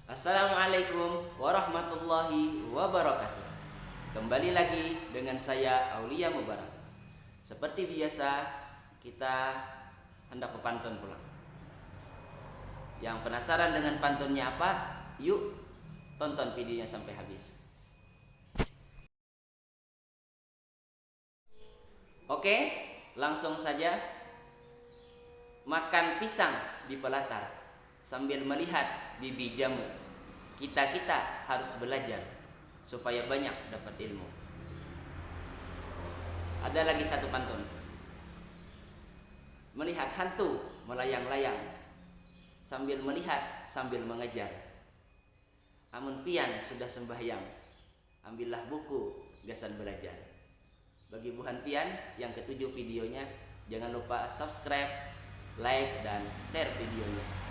Assalamualaikum warahmatullahi wabarakatuh. Kembali lagi dengan saya Aulia Mubarak. Seperti biasa, kita hendak ke pantun pulang. Yang penasaran dengan pantunnya apa? Yuk tonton videonya sampai habis. Oke, langsung saja. Makan pisang di pelatar sambil melihat bibi jamu. Kita harus belajar supaya banyak dapat ilmu. Ada lagi satu pantun. Melihat hantu melayang-layang, sambil melihat sambil mengejar. Amun pian sudah sembahyang, ambillah buku gasan belajar. Bagi buhan pian yang ketujuh videonya, jangan lupa subscribe, like, dan share videonya.